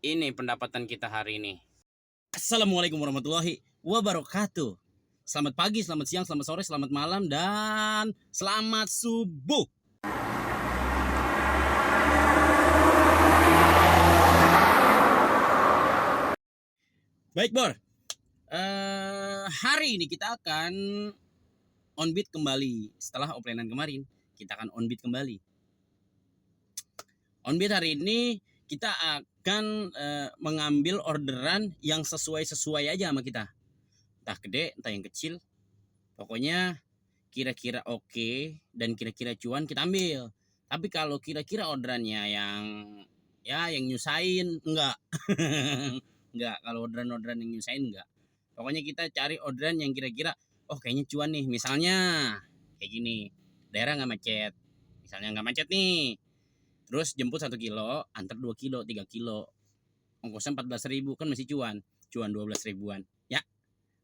Ini pendapatan kita hari ini. Assalamualaikum warahmatullahi wabarakatuh. Selamat pagi, selamat siang, selamat sore, selamat malam, dan selamat subuh. Baik, Bor. Hari ini kita akan on beat kembali. Setelah offline kemarin, kita akan on beat kembali. On beat hari ini kita akan mengambil orderan yang sesuai aja sama kita. Entah gede, entah yang kecil. Pokoknya kira-kira oke dan kira-kira cuan kita ambil. Tapi kalau kira-kira orderannya yang nyusahin, enggak. Enggak, kalau orderan yang nyusahin enggak. Pokoknya kita cari orderan yang kira-kira kayaknya cuan nih. Misalnya kayak gini, daerah nggak macet. Misalnya nggak macet nih. Terus jemput 1 kilo, antar 2 kilo, 3 kilo. Ongkosnya 14.000, kan masih cuan 12 ribuan. Ya.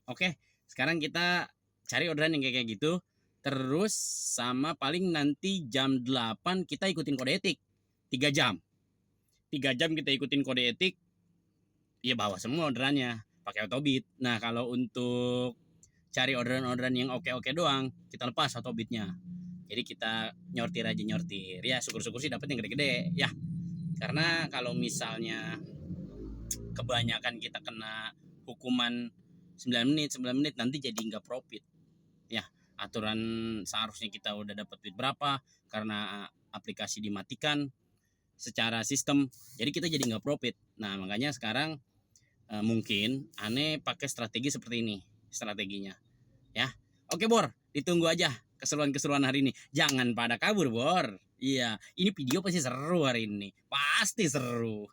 Oke, sekarang kita cari orderan yang kayak gitu. Terus sama paling nanti jam 8 kita ikutin kode etik. 3 jam. 3 jam kita ikutin kode etik. Ya bawa semua orderannya pakai autobit. Nah, kalau untuk cari orderan-orderan yang oke-oke doang, kita lepas autobitnya. Jadi kita nyortir aja. Ya syukur-syukur sih dapat yang gede-gede ya. Karena kalau misalnya kebanyakan kita kena hukuman 9 menit nanti jadi nggak profit. Ya, aturan seharusnya kita udah dapat duit berapa, karena aplikasi dimatikan secara sistem. Jadi kita jadi nggak profit. Nah, makanya sekarang mungkin aneh pakai strategi seperti ini strateginya. Ya. Oke, Bor, ditunggu aja keseruan-keseruan hari ini. Jangan pada kabur, Bor. Iya, ini video pasti seru hari ini. Pasti seru.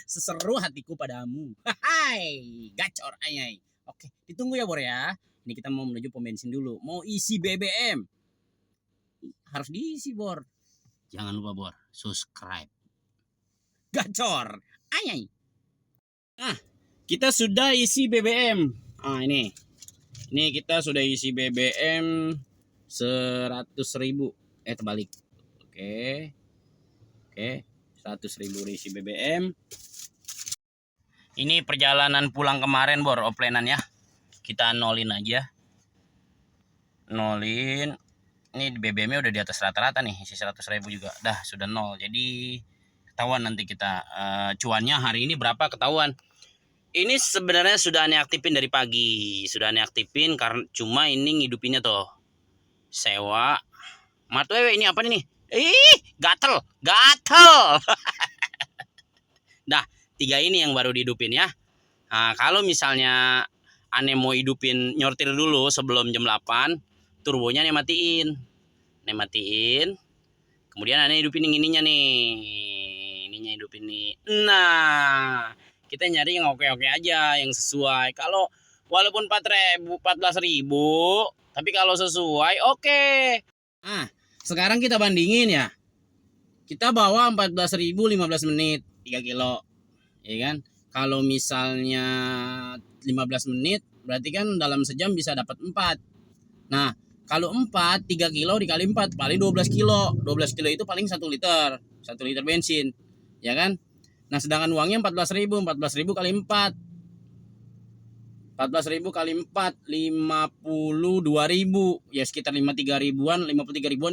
Seseru hatiku padamu. Hai, gacor ayai. Oke, ditunggu ya, Bor ya. Ini kita mau menuju pom bensin dulu. Mau isi BBM. Harus diisi, Bor. Jangan lupa, Bor, subscribe. Gacor ayai. Nah, kita sudah isi BBM. Ini kita sudah isi BBM 100.000. Terbalik. Oke, 100.000 isi BBM. Ini perjalanan pulang kemarin, Bor, offline-an ya. Kita nolin aja. Nolin. Ini BBM-nya udah di atas rata-rata nih, isi 100.000 juga. Dah, sudah nol. Jadi ketahuan nanti kita cuannya hari ini berapa ketahuan. Ini sebenarnya sudah aneh aktifin dari pagi. Sudah aneh aktifin karena cuma ini ngidupinnya tuh. Sewa. Matwewe ini apa nih? Gatel. Dah, 3 ini yang baru dihidupin ya. Nah, kalau misalnya aneh mau hidupin nyortir dulu sebelum jam 8, turbonya aneh matiin. Kemudian aneh hidupin yang ininya nih. Ininya hidupin nih. Nah, kita nyari yang oke-oke aja, yang sesuai. Kalau walaupun 14.000, tapi kalau sesuai oke. Nah, sekarang kita bandingin ya. Kita bawa 14.000 15 menit 3 kilo. Ya kan? Kalau misalnya 15 menit berarti kan dalam sejam bisa dapat 4. Nah, kalau 4 3 kilo dikali 4 paling 12 kilo. 12 kilo itu paling 1 liter. 1 liter bensin. Ya kan? Nah, sedangkan uangnya 14.000 kali 4. 14.000 kali 4 52.000. Ya sekitar 53 ribuan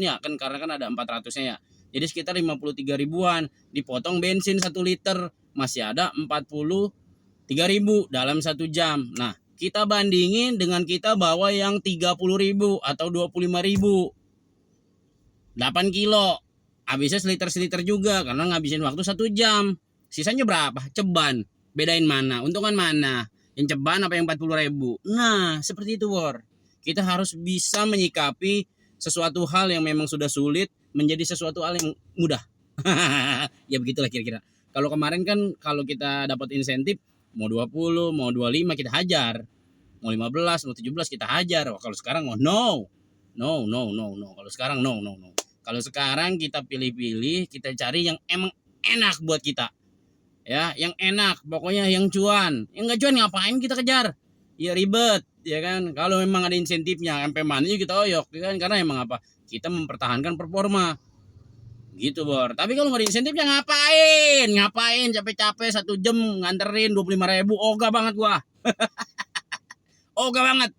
ya kan, karena kan ada 400-nya ya. Jadi sekitar 53 ribuan. Dipotong bensin 1 liter masih ada 43.000 dalam 1 jam. Nah, kita bandingin dengan kita bawa yang 30.000 atau 25.000. 8 kilo. Habisnya seliter juga karena ngabisin waktu 1 jam. Sisanya berapa? Ceban. Bedain mana? Untungan mana? Yang ceban apa yang 40.000? Nah, seperti itu, Bor. Kita harus bisa menyikapi sesuatu hal yang memang sudah sulit menjadi sesuatu hal yang mudah. Ya begitulah kira-kira. Kalau kemarin kan kalau kita dapat insentif mau 20, mau 25 kita hajar. Mau 15, mau 17 kita hajar. Kalau sekarang mau no. Kalau sekarang no. Kalau sekarang kita pilih-pilih, kita cari yang emang enak buat kita. Ya, yang enak, pokoknya yang cuan. Yang enggak cuan ngapain kita kejar? Ya ribet, ya kan? Kalau memang ada insentifnya sampai mana kita oyok, ya kan? Karena emang apa? Kita mempertahankan performa. Gitu Bor. Tapi kalau nggak ada insentifnya ngapain capek-capek 1 jam nganterin 25.000, ogah banget gua. Ogah banget.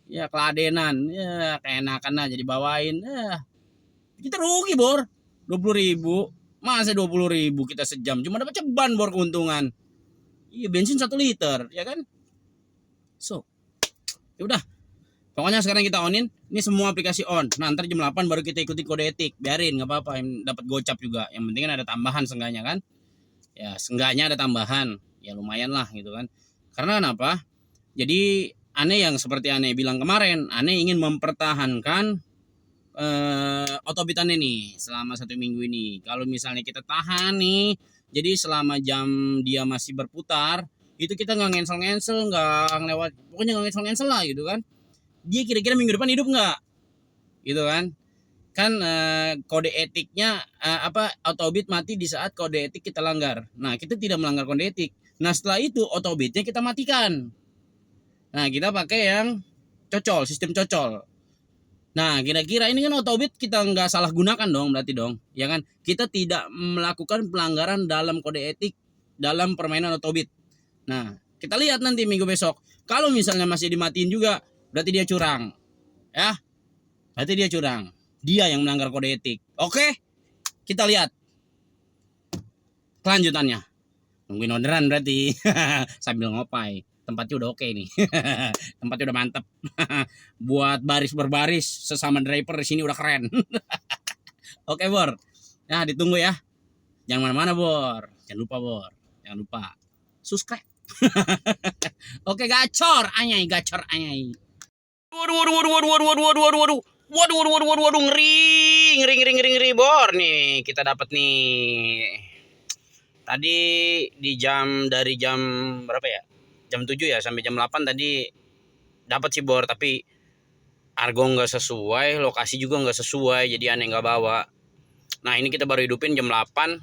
Ya keladenan, ya keenakan aja dibawain. Kita rugi Bor, 20.000. Masa 20.000 kita sejam cuma dapat ceban Bor keuntungan. Iya bensin 1 liter ya kan. So ya udah, pokoknya sekarang kita onin. Ini semua aplikasi on. Nah ntar jam 8 baru kita ikuti kode etik. Biarin nggak apa-apa, yang dapat gocap juga. Yang penting kan ada tambahan seenggaknya kan. Ya seenggaknya ada tambahan. Ya lumayan lah gitu kan. Karena kenapa? Jadi Ane yang seperti Ane bilang kemarin, Ane ingin mempertahankan otobitannya nih selama 1 minggu ini. Kalau misalnya kita tahan nih, jadi selama jam dia masih berputar, itu kita nggak ngensel-ngensel, nggak ngelewat, pokoknya nggak ngensel-ngensel lah gitu kan. Dia kira-kira minggu depan hidup nggak? Gitu kan? Kan kode etiknya autobit mati di saat kode etik kita langgar. Nah kita tidak melanggar kode etik. Nah setelah itu autobitnya kita matikan. Nah kita pakai yang cocol, sistem cocol. Nah kira-kira ini kan autobit kita nggak salah gunakan dong berarti dong, ya kan? Kita tidak melakukan pelanggaran dalam kode etik dalam permainan autobit. Nah kita lihat nanti minggu besok. Kalau misalnya masih dimatiin juga, berarti dia curang, ya. Berarti dia curang. Dia yang melanggar kode etik. Oke, kita lihat kelanjutannya. Nungguin orderan berarti sambil ngopai. Tempatnya udah oke nih. Tempatnya udah mantep. Buat baris berbaris sesama driver di sini udah keren. Oke Bor. Nah ditunggu ya. Jangan mana-mana Bor. Jangan lupa Bor. Jangan lupa subscribe. Oke gacor anyai, gacor anyai. Waduh, ngeri Bor nih. Kita dapat nih. Tadi dari jam berapa ya? Jam 7 ya sampai jam 8 tadi dapat sih Bor, tapi argo nggak sesuai, lokasi juga nggak sesuai, jadi aneh nggak bawa. Nah ini kita baru hidupin jam 8,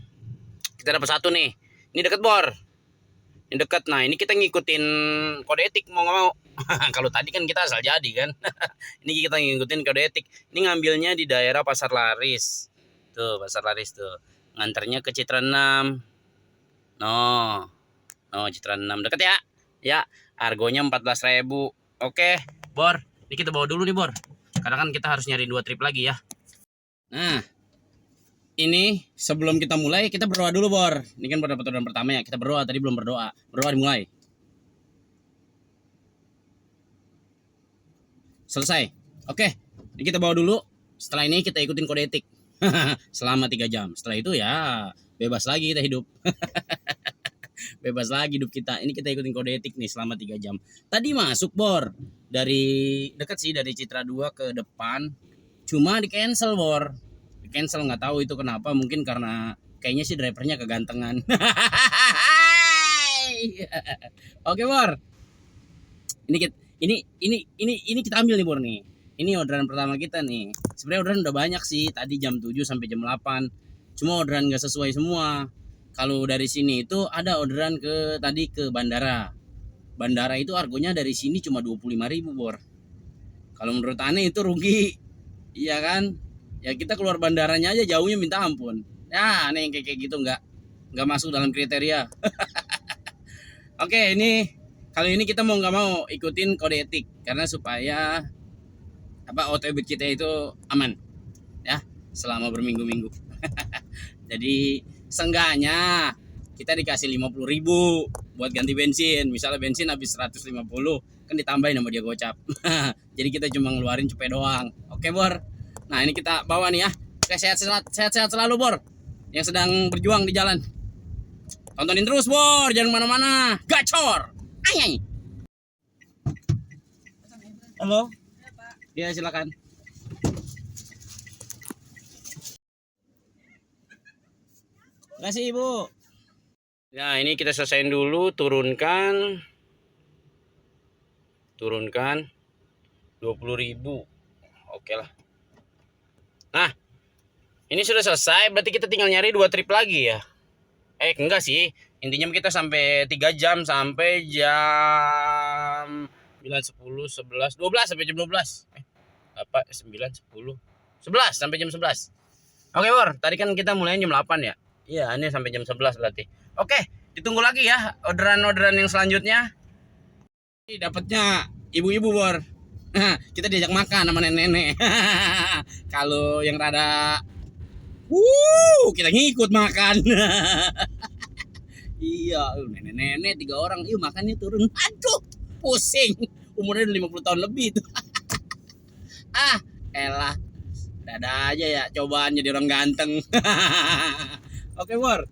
kita dapat 1 nih. Ini deket Bor, ini deket. Nah ini kita ngikutin kode etik mau nggak mau. Kalau tadi kan kita asal jadi kan. Ini kita ngikutin kode etik. Ini ngambilnya di daerah Pasar Laris. Tuh Pasar Laris tuh. Nganternya ke Citra 6. No, Citra 6 deket ya. Ya, argonya 14.000. Oke, Bor. Ini kita bawa dulu nih, Bor. Karena kan kita harus nyari 2 trip lagi ya. Nah, ini sebelum kita mulai, kita berdoa dulu, Bor. Ini kan pada pertemuan pertama ya. Kita berdoa, tadi belum berdoa. Berdoa dimulai. Selesai. Oke, ini kita bawa dulu. Setelah ini kita ikutin kode etik. Selama 3 jam. Setelah itu ya bebas lagi kita hidup. Bebas lagi hidup kita. Ini kita ikutin kode etik nih selama 3 jam. Tadi masuk Bor. Dari dekat sih, dari Citra 2 ke depan. Cuma di cancel Bor. Di cancel, nggak tahu itu kenapa. Mungkin karena kayaknya sih drivernya kegantengan. Oke Bor. Ini kita ambil nih Bor nih. Ini orderan pertama kita nih. Sebenarnya orderan udah banyak sih. Tadi jam 7 sampai jam 8. Cuma orderan nggak sesuai semua. Kalau dari sini itu ada orderan tadi ke bandara. Bandara itu argonya dari sini cuma 25.000 Bor. Kalau menurut Ane itu rugi. Iya kan? Ya kita keluar bandaranya aja jauhnya minta ampun. Ya Ane yang kayak gitu nggak masuk dalam kriteria. Oke, kali ini kita mau nggak mau ikutin kode etik karena supaya OTB kita itu aman ya selama berminggu-minggu. Jadi seenggaknya kita dikasih 50.000 buat ganti bensin. Misalnya bensin habis 150, kan ditambahin sama dia gocap. Jadi kita cuma ngeluarin cepet doang. Oke Bor. Nah ini kita bawa nih ya. Oke, sehat-sehat selalu Bor, yang sedang berjuang di jalan. Tontonin terus Bor, jangan mana-mana. Gacor. Ayai. Halo. Ya silakan. Terima kasih Ibu. Nah ini kita selesaiin dulu, turunkan 20.000. Oke lah. Nah ini sudah selesai, berarti kita tinggal nyari 2 trip lagi ya. Enggak sih, intinya kita sampai 3 jam, sampai jam 9, 10, 11, 12 sampai jam 12. 9, 10, 11 sampai jam 11. Oke, Bor. Tadi kan kita mulai jam 8 ya. Iya, ini sampai jam 11 berarti. Oke, ditunggu lagi ya orderan-orderan yang selanjutnya. Ini dapatnya ibu-ibu, Bor. Kita diajak makan sama nenek-nenek. Kalau yang rada kita ngikut makan. Iya, nenek-nenek 3 orang, yuk makannya turun. Aduh, pusing. Umurnya udah 50 tahun lebih tuh. Elah. Ada aja ya cobaan jadi orang ganteng. Oke, Bor.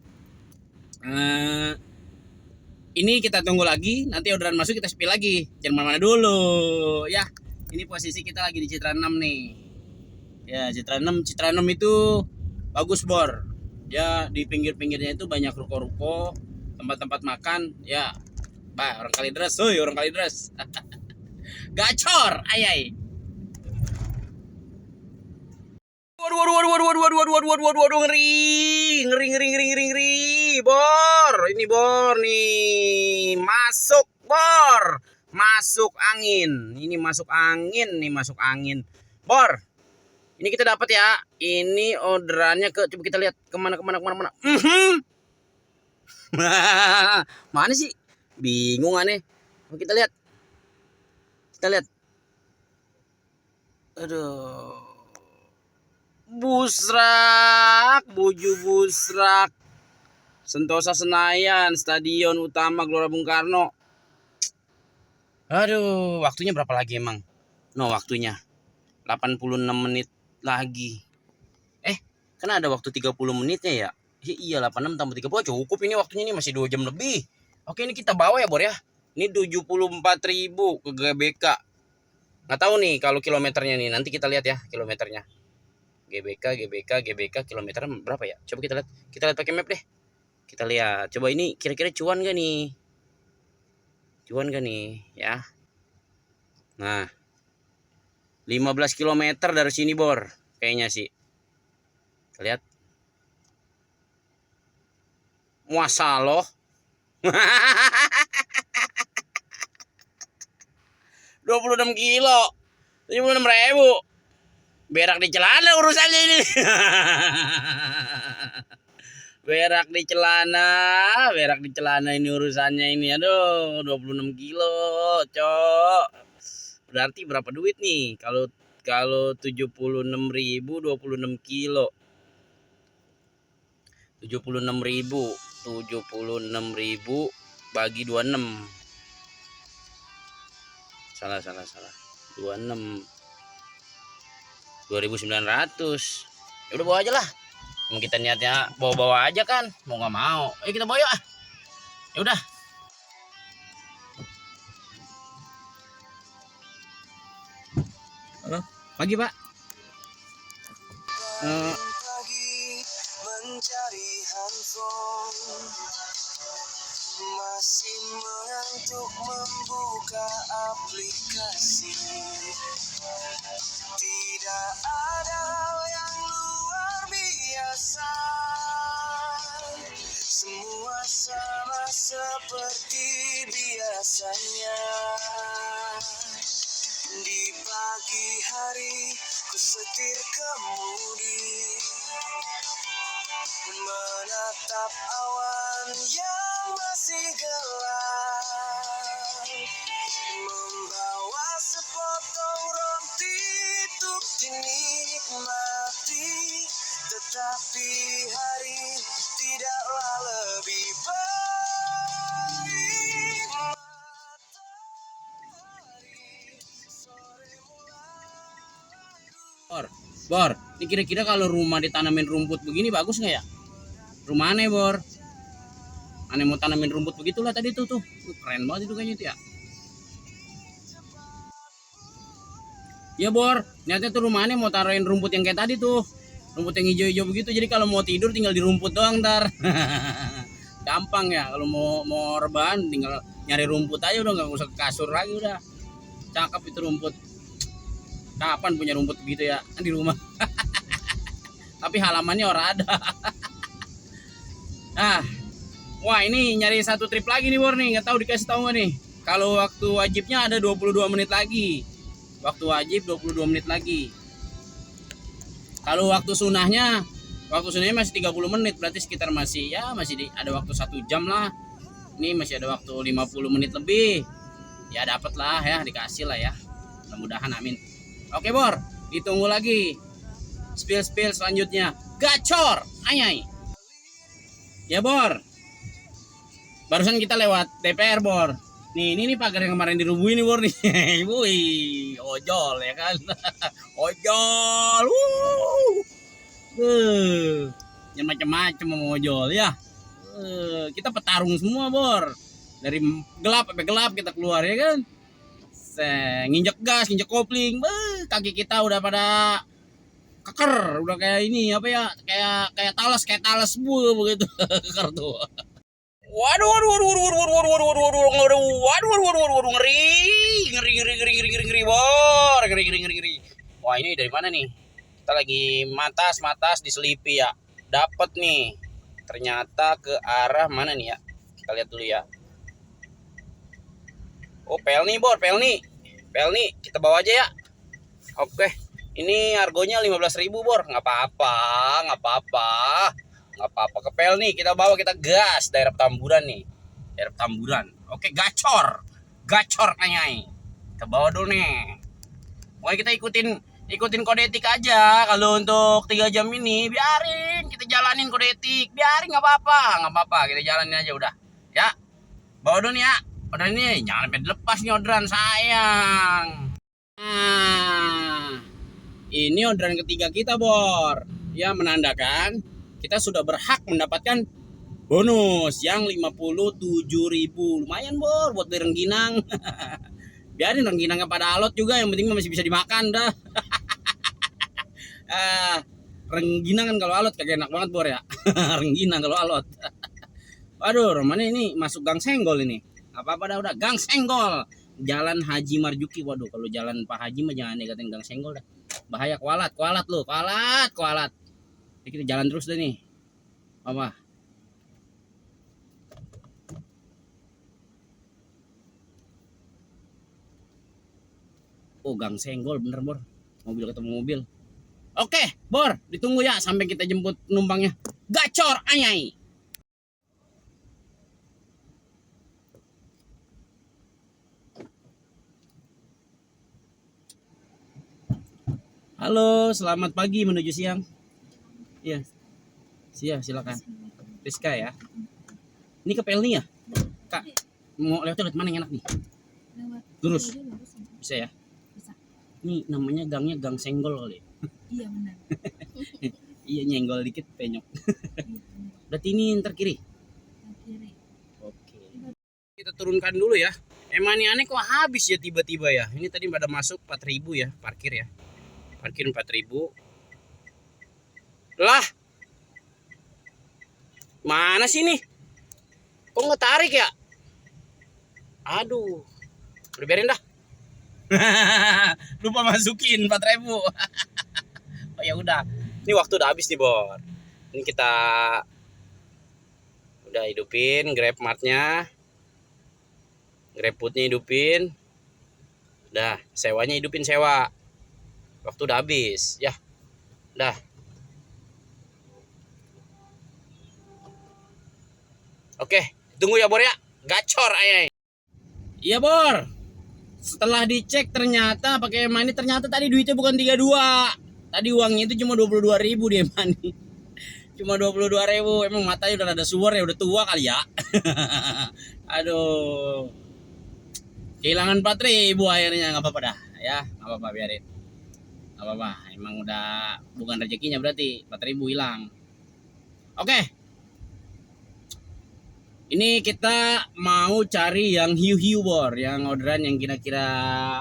Ini kita tunggu lagi, nanti orderan masuk kita spill lagi. Jangan mana-mana dulu ya. Ini posisi kita lagi di Citra 6 nih. Ya, Citra 6 itu bagus, Bor. Ya, di pinggir-pinggirnya itu banyak ruko-ruko, tempat-tempat makan. Ya, orang Kalideres, orang Kalideres. Gacor, ayai. Waduh, ngeri, Bor. Ini Bor nih, masuk angin. Ini masuk angin, Bor. Ini kita dapat ya. Ini orderannya coba kita lihat kemana. Mana sih? Bingung aneh. Kita lihat. Aduh. Buju Busrak, Sentosa Senayan, Stadion Utama Gelora Bung Karno. Aduh, waktunya berapa lagi emang? Waktunya 86 menit lagi. Kan ada waktu 30 menitnya ya? Iya, 86 tambah 30. Cukup ini waktunya, ini masih 2 jam lebih. Oke, ini kita bawa ya, Bor ya. Ini 74.000 ke GBK. Nggak tahu nih kalau kilometernya nih, nanti kita lihat ya kilometernya. GBK kilometer berapa ya? Coba kita lihat pakai map deh. Kita lihat. Coba ini kira-kira cuan gak nih? Ya. Nah. 15 km dari sini, Bor. Kayaknya sih. Kita lihat. Muasaloh. 26 kilo. 76.000. Berak di celana urusannya ini. berak di celana ini urusannya ini. Aduh, 26 kilo, Cok. Berarti berapa duit nih? Kalau 76.000 26 kilo. 76.000 bagi 26. Salah. 26 2.900. Ya udah bawa aja lah. Kita niatnya bawa aja kan, mau nggak mau. Kita bawa yuk. Ya udah. Halo, pagi Pak. Mencari handphone, masih mengantuk membuka aplikasi. Tidak ada hal yang luar biasa, semua sama seperti biasanya. Di pagi hari ku setir kemudi, menatap awan yang masih gelap, membawa sepotong roti untuk dinikmati, tetapi hari tidaklah lebih baik. Bor, ini kira-kira kalau rumah ditanamin rumput begini bagus nggak ya? Rumah aneh, Bor. Aneh mau tanamin rumput begitulah tadi tuh. Keren banget itu kayaknya itu ya. Ya, Bor, niatnya tuh rumah aneh mau taruhin rumput yang kayak tadi tuh. Rumput yang hijau-hijau begitu, jadi kalau mau tidur tinggal di rumput doang ntar. Gampang ya, kalau mau rebahan tinggal nyari rumput aja, udah nggak usah ke kasur lagi, udah. Cakep itu rumput. Kapan punya rumput begitu ya di rumah? Tapi halamannya orang ada. Wah, ini nyari satu trip lagi nih, Bor nih. Nggak tahu dikasih tahu nggak nih? Kalau waktu wajibnya ada 22 menit lagi. Waktu wajib 22 menit lagi. Kalau waktu sunahnya Waktu sebenarnya masih 30 menit, berarti sekitar masih ada waktu 1 jam lah. Ini masih ada waktu 50 menit lebih. Ya dapat lah ya, dikasih lah ya. Mudah-mudahan amin. Oke Bor, ditunggu lagi. Spill selanjutnya. Gacor, ayai. Ya Bor. Barusan kita lewat DPR Bor. Ini pagar yang kemarin dirubuhin nih Bor nih. Wih, ojol ya kan. Ojol. Yang macam-macam mau ojol ya. Kita petarung semua Bor. Dari gelap sampai gelap kita keluar ya kan. Nginjek gas, nginjek kopling. Kaki kita udah pada keker, udah kayak ini apa ya, kayak talas begitu. Keker tuh. Waduh, ngeri, Bor, ngeri. Wah, ini dari mana nih? Kita lagi matas di Selipi ya. Dapat nih. Ternyata ke arah mana nih ya? Kita lihat dulu ya. Oh, Pelni Bor, Pelni. Kita bawa aja ya. Oke. Ini harganya 15.000 Bor. Nggak apa-apa. Ke Pelni kita bawa, kita gas daerah Petamburan nih. Daerah Petamburan. Oke, gacor kayaknya. Kita bawa dulu nih. Pokoknya kita ikutin kode etik aja. Kalau untuk 3 jam ini biarin kita jalanin kode etik. Biarin nggak apa-apa. Kita jalanin aja udah. Ya. Bawa dulu nih ya. Orderan ini jangan sampai dilepas nih orderan, sayang. Ini orderan ketiga kita Bor. Ya, menandakan kita sudah berhak mendapatkan bonus yang 57.000. Lumayan Bor buat di rengginang. Biarin rengginangnya pada alot juga, yang penting masih bisa dimakan dah. Rengginang kan kalau alot kagak enak banget Bor ya. Rengginang kalau alot. Waduh, romanya ini masuk Gang Senggol ini. Apa-apa dah udah, Gang Senggol. Jalan Haji Marjuki. Waduh, kalau jalan Pak Haji mah jangan dikatain Gang Senggol dah. Bahaya, kualat lu, kualat. Jadi kita jalan terus deh nih. Apa? Oh, Gang Senggol bener Bor. Mobil ketemu mobil. Oke, Bor, ditunggu ya sampai kita jemput penumpangnya. Gacor, anyai. Halo, selamat pagi menuju siang. Iya. Silakan. Rizka ya. Ini ke Pelni ya? Kak, mau lewat mana yang enak nih? Lurus. Bisa ya? Bisa. Ini namanya gangnya Gang Senggol kali. Iya benar. Iya, nyenggol dikit penyok. Berarti ini ntar kiri. Kiri. Oke. Kita turunkan dulu ya. Emang ini aneh kok habis ya tiba-tiba ya. Ini tadi pada masuk 4.000 ya parkir ya. Parkir 4.000. Lah. Mana sih nih? Kok nggak tarik ya? Aduh. Udah biarin dah. Lupa masukin 4.000. Oh ya udah. Ini waktu udah habis nih Bor. Ini kita udah hidupin Grab Mart-nya. Grab Food-nya hidupin. Udah, sewanya hidupin sewa. Waktu udah habis, ya. Udah. Oke, tunggu ya Bor ya. Gacor ayai. Iya Bor. Setelah dicek ternyata pakai money, ternyata tadi duitnya bukan 32. Tadi uangnya itu cuma 22.000 di money. Cuma 22.000. Emang matanya udah ada suar ya, udah tua kali ya. Aduh. Kehilangan 4.000 akhirnya, nggak apa-apa dah ya, nggak apa-apa, biarin. Nggak apa-apa, emang udah bukan rezekinya berarti 4.000 hilang. Oke. Ini kita mau cari yang hiu-hiu Bor, yang orderan yang kira-kira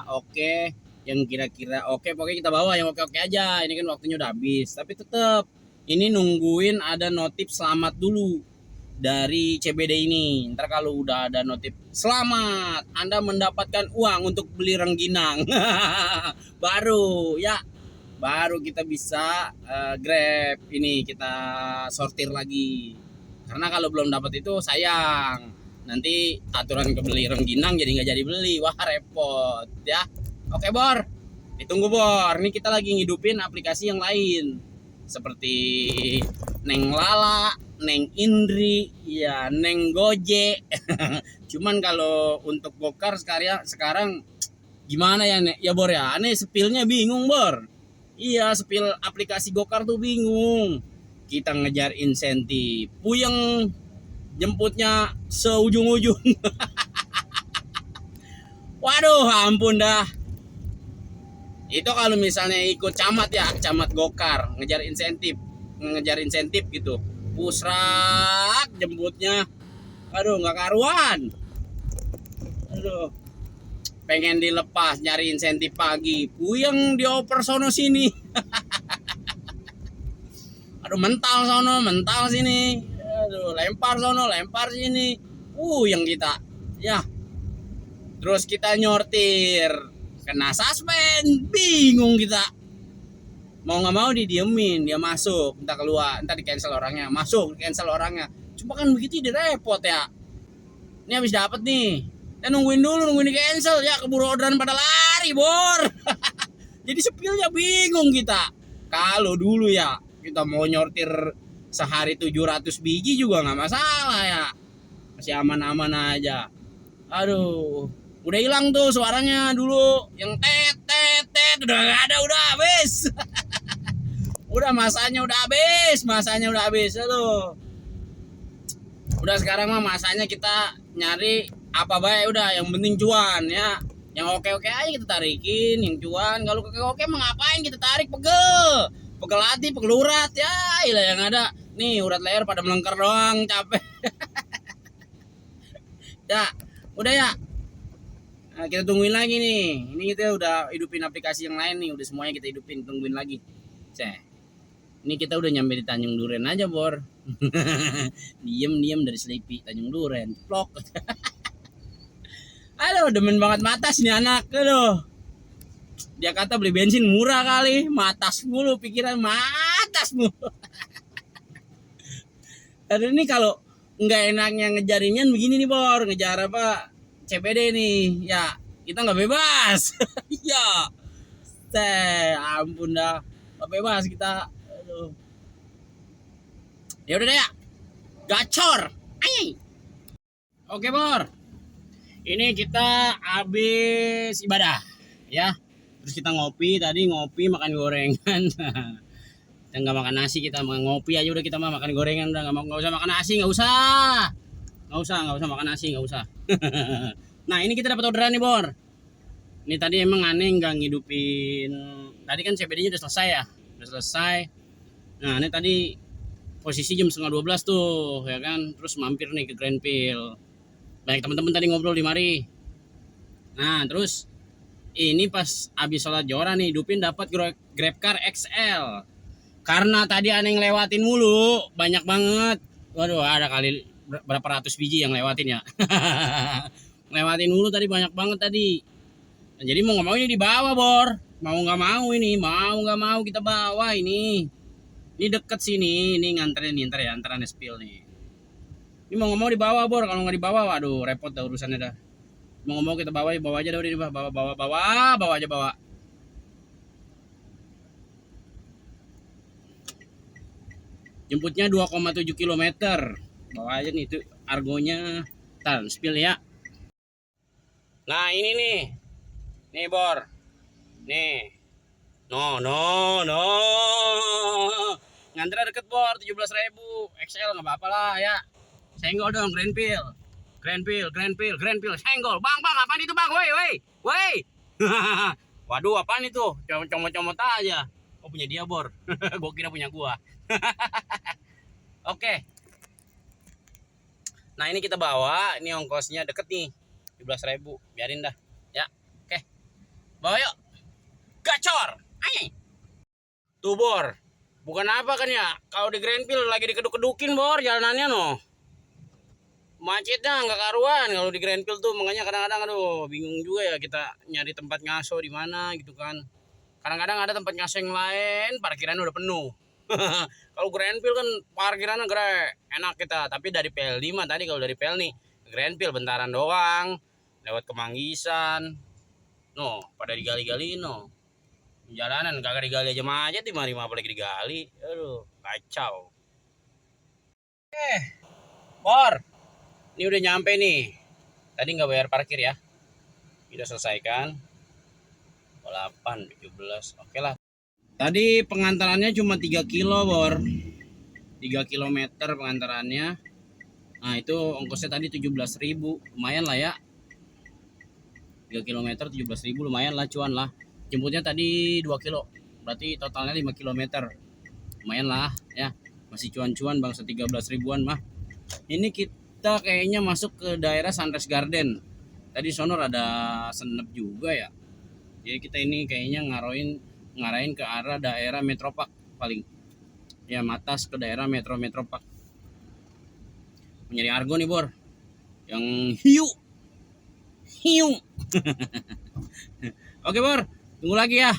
oke, pokoknya kita bawa yang oke-oke aja. Ini kan waktunya udah habis, tapi tetap ini nungguin ada notif selamat dulu dari CBD ini. Ntar kalau udah ada notif selamat, Anda mendapatkan uang untuk beli rengginang. baru kita bisa Grab ini kita sortir lagi. Karena kalau belum dapat itu sayang, nanti aturan kebeli rengginang jadi nggak jadi beli, wah repot ya. Oke Bor, ditunggu Bor. Ini kita lagi ngidupin aplikasi yang lain. seperti Neng Lala, Neng Indri, ya Neng Goje. Cuman kalau untuk gokar sekarang gimana ya Nek? Ya Bor ya, aneh spillnya bingung Bor. Iya, spill aplikasi gokar tuh bingung. Kita ngejar insentif, puyeng jemputnya seujung-ujung. Waduh, ampun dah. Itu kalau misalnya ikut camat ya, camat gokar, ngejar insentif gitu. Pusrak jemputnya. Aduh, nggak karuan. Aduh, pengen dilepas nyari insentif pagi. Puyeng dioper sono sini. Aduh, mental sini. Aduh, lempar sono, lempar sini. Puyeng kita. Ya, terus kita nyortir, kena suspend, bingung kita. Mau nggak mau didiemin, dia masuk, entah keluar, entah di cancel orangnya, masuk, di cancel orangnya. Cuma kan begitu dia repot ya. Ini habis dapat nih, ya nungguin di cancel ya, keburu orderan pada lari Bor. Jadi spillnya bingung kita. Kalau dulu ya kita mau nyortir sehari 700 biji juga nggak masalah ya, masih aman-aman aja. Aduh, udah hilang tuh suaranya dulu yang tet tet tet, udah nggak ada, udah habis. Udah masanya udah habis. Aduh, udah sekarang mah masanya kita nyari apa baik, udah yang penting cuan ya. Yang oke aja kita tarikin, yang cuan. Kalau oke mah ngapain kita tarik, pegel hati, pegel urat ya. Ilah yang ada nih urat leher pada melengker doang, capek. Ya udah ya. Nah, kita tungguin lagi nih. Ini kita udah hidupin aplikasi yang lain nih, udah semuanya kita hidupin, tungguin lagi. Cek. Ini kita udah nyampe di Tanjung Duren aja Bor. Diem dari Sleepy Tanjung Duren, vlog. Aduh, demen banget matas nih anak. Aduh, dia kata beli bensin murah kali, matas mulu pikiran, matas mulu. Aduh, ini kalau nggak enaknya ngejarinnya begini nih Bor, ngejar apa CPD nih ya, kita nggak bebas. Ya ampun dah, nggak bebas kita. Aduh. Ya udah deh ya, gacor. Ay. Oke Bor, ini kita habis ibadah ya, terus kita ngopi makan gorengan. Kita nggak makan nasi, kita ngopi aja udah, kita mah makan gorengan udah, nggak usah makan nasi, nggak usah makan nasi, nggak usah. Nah ini kita dapat orderan nih Bor. Ini tadi emang aneh nggak ngidupin, tadi kan CPD-nya udah selesai ya, Nah ini tadi posisi jam 11:30 tuh ya kan, terus mampir nih ke Grandville. Banyak teman-teman tadi ngobrol di mari. Nah terus ini pas abis sholat Johar nih hidupin dapat GrabCar XL. Karena tadi aneh ngelewatin mulu, banyak banget. Waduh, ada kali berapa ratus biji yang lewatin ya. Lewatin mulu tadi, banyak banget tadi. Nah, jadi mau nggak mau ini dibawa Bor. Mau nggak mau kita bawa ini. Ini deket sini, ini nganterin nih, ntar ya, antaran spill nih. Ini mau nggak mau dibawa Bor, kalau nggak dibawa, waduh repot dah urusannya dah. Mau nggak mau kita bawa aja dah, udah bawa aja. Jemputnya 2,7 km. Bawa aja nih, itu argonya. Ntar spill ya. Nah ini nih Bor, nih. No. Ngantre deket Bor, 17.000 XL, nggak apa-apa lah ya. Senggol dong, Grandville, senggol. Bang, apaan itu bang? Woi. Waduh, apaan itu? Comot aja. Oh punya dia Bor. Gua kira punya gua. Oke. Nah ini kita bawa, ini ongkosnya deket nih, 17.000, biarin dah. Ya, oke. Bawa yuk. Gacor. Ay. Tuh Bor, bukan apa kan ya? Kalau di Grandville lagi dikeduk-kedukin Bor jalanannya no. Macetnya nggak karuan kalau di Grandville tuh, makanya kadang-kadang aduh bingung juga ya kita nyari tempat ngaso di mana gitu kan. Kadang-kadang ada tempat ngaso yang lain, parkirannya udah penuh. Kalau Grandville kan parkirannya gede, enak kita. Tapi dari PL5 tadi, kalau dari PL nih Grandville bentaran doang, lewat Kemanggisan, no pada digali-gali no. Jalanan kagak digali aja macet, di mari apalagi digali. Aduh, kacau. Bor, ini udah nyampe nih. Tadi nggak bayar parkir ya. Kita selesaikan. 8, 17. Oke lah. Tadi pengantarannya cuma 3 kilo, Bor. 3 kilometer pengantarannya. Nah, itu ongkosnya tadi 17.000. Lumayan lah ya. 3 kilometer 17.000 lumayan lah, cuan lah. Jemputnya tadi 2 kilo. Berarti totalnya 5 kilometer. Lumayan lah ya. Masih cuan-cuan bangsa 13 ribuan mah. Ini kita kayaknya masuk ke daerah Sunrise Garden. Tadi sono ada senep juga ya. Jadi kita ini kayaknya ngarahin ke arah daerah Metropark paling. Ya, matas ke daerah Metropark. Mencari argo nih, Bor. Yang hiu. Oke, Bor. Tunggu lagi ya.